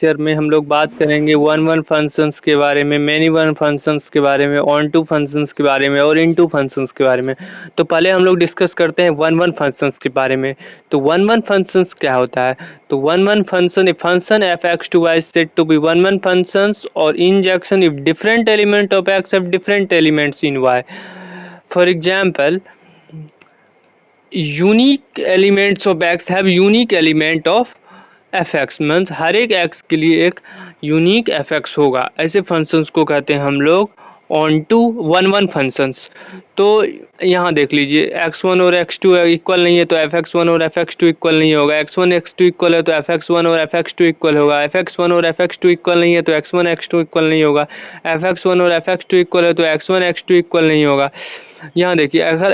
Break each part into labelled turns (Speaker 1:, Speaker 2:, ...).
Speaker 1: Lecture में हम लोग बात करेंगे वन वन फंक्शंस के बारे में, मेनी वन फंक्शंस के बारे में, ऑन टू फंक्शंस के बारे में और इन टू फंक्शंस के बारे में। तो पहले हम लोग डिस्कस करते हैं वन वन फंक्शंस के बारे में। तो वन वन फंक्शंस क्या होता है? तो one one function, a function F X to Y said to be one one functions और injection if different element of X have different elements in Y. For example, unique elements of X have unique element of F X, means हर एक X के लिए एक unique F x होगा। ऐसे functions को कहते हैं हम लोग onto one one functions. तो यहाँ देख लीजिए, x1 और x2 इक्वल नहीं है तो fx1 और fx2 इक्वल नहीं होगा, x1 x2 इक्वल है तो fx1 और fx2 इक्वल होगा, fx1 और fx2 इक्वल नहीं है तो x1 x2 इक्वल नहीं होगा, fx1 और fx2 इक्वल है तो x1 x2 इक्वल नहीं होगा। यहाँ देखिए, अगर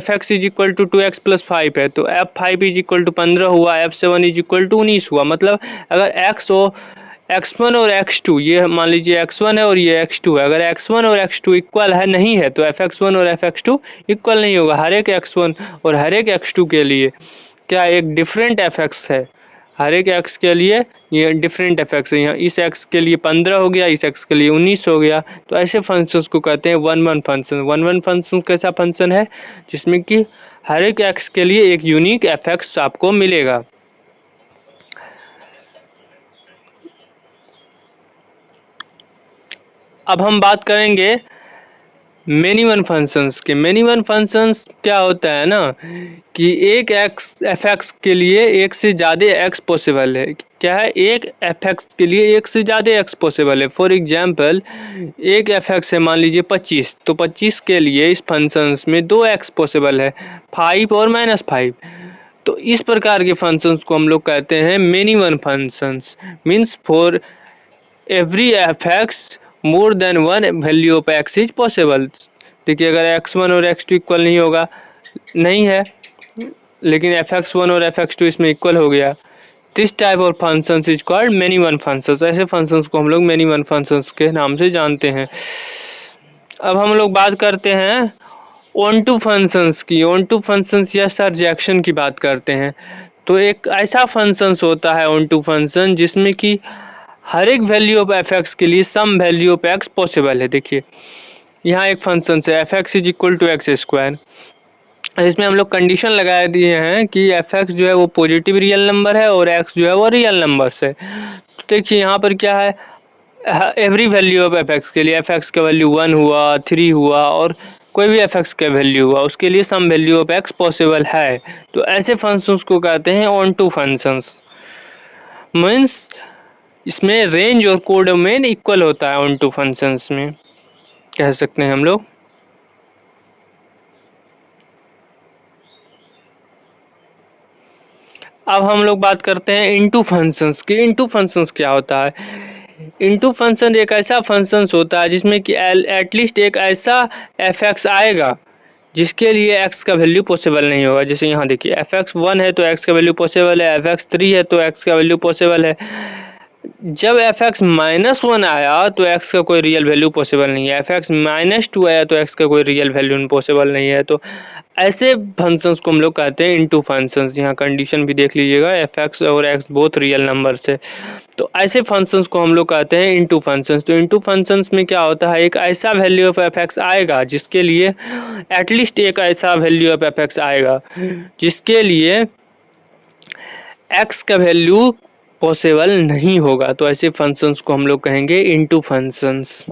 Speaker 1: fx is equal to 2x plus 5 है तो f5 इज इक्वल टू 15 हुआ, f7 इज इक्वल टू 19 हुआ। मतलब अगर x1 और x2, ये मान लीजिए x1 है और ये x2 है, अगर x1 और x2 इक्वल है नहीं है तो fx1 और fx2 इक्वल नहीं होगा। हर एक x1 और हर एक x2 के लिए क्या एक डिफरेंट fx है, हर एक x के लिए ये डिफरेंट fx है। यहाँ इस x के लिए 15 हो गया, इस x के लिए 19 हो गया। तो ऐसे फंक्शंस को कहते हैं one one function. One one function कैसा फंक्शन है जिसमें कि हर एक x के लिए एक यूनिक fx आपको मिलेगा। अब हम बात करेंगे मेनी वन फंक्शंस के। मेनी वन फंक्शंस क्या होता है ना कि एक एफ एक्स के लिए एक से ज़्यादा एक्स पॉसिबल है। क्या है? एक एफ एक्स के लिए एक से ज़्यादा एक्स पॉसिबल है। फॉर एग्जांपल, एक एफ एक्स है मान लीजिए 25, तो 25 के लिए इस फंक्शंस में 2 एक्स पॉसिबल है, 5 और -5। तो इस प्रकार के फंक्शंस को हम लोग कहते हैं many one functions. Means for every F x more than one value of x is possible. देखिए, अगर x1 और x2 इक्वल नहीं होगा, नहीं है, लेकिन fx1 और fx2 इसमें इक्वल हो गया, this type of functions is called many one functions. ऐसे फंक्शंस को हम लोग मेनी वन फंक्शंस के नाम से जानते हैं। अब हम लोग बात करते हैं ऑन टू फंक्शंस की। ऑन टू फंक्शंस या सर्जेक्शन की बात करते हैं। तो एक ऐसा फंक्शंस होता है ऑन टू फंक्शन जिसमें कि हर एक वैल्यू ऑफ एफ एक्स के लिए some value of X possible है। देखिए, यहाँ एक फंक्शन है F X is equal to X square. इसमें हम लोग कंडीशन लगा दिए हैं कि एफ एक्स जो है वो पॉजिटिव रियल नंबर है और एक्स जो है वो रियल नंबर्स है। तो देखिए यहाँ पर क्या है, every value of F X के लिए, एफ एक्स का वैल्यू 1 हुआ, 3 हुआ और कोई भी एफ एक्स का वैल्यू हुआ, उसके लिए some value of X possible है। तो ऐसे फंक्शंस को कहते हैं ऑन टू फंक्शंस। मीन्स इसमें रेंज और कोडोमेन इक्वल होता है ऑन टू फंक्शंस में, कह सकते हैं हम लोग। अब हम लोग बात करते हैं इनटू फंक्शंस की। इनटू फंक्शंस क्या होता है? इनटू फंक्शन एक ऐसा फंक्शंस होता है जिसमें कि एटलीस्ट एक ऐसा एफ एक्स आएगा जिसके लिए x का वैल्यू पॉसिबल नहीं होगा। जैसे यहाँ देखिए, fx1 है तो x का वैल्यू पॉसिबल है, fx3 है तो x का वैल्यू पॉसिबल है। जब fx -1 आया तो x का कोई रियल वैल्यू पॉसिबल नहीं है, fx -2 आया तो x का कोई रियल वैल्यू पॉसिबल नहीं है। तो ऐसे फंक्शंस को हम लोग कहते हैं इनटू फंक्शंस। यहाँ कंडीशन भी देख लीजिएगा, fx और x बोथ रियल नंबर्स है। तो ऐसे फंक्शंस को हम लोग कहते हैं इनटू फंक्शंस। तो इनटू फंक्शंस में क्या होता है, एक ऐसा वैल्यू ऑफ fx आएगा जिसके लिए एटलीस्ट एक ऐसा वैल्यू ऑफ fx आएगा जिसके लिए x का वैल्यू पॉसिबल नहीं होगा। तो ऐसे फंक्शंस को हम लोग कहेंगे इनटू फंक्शंस।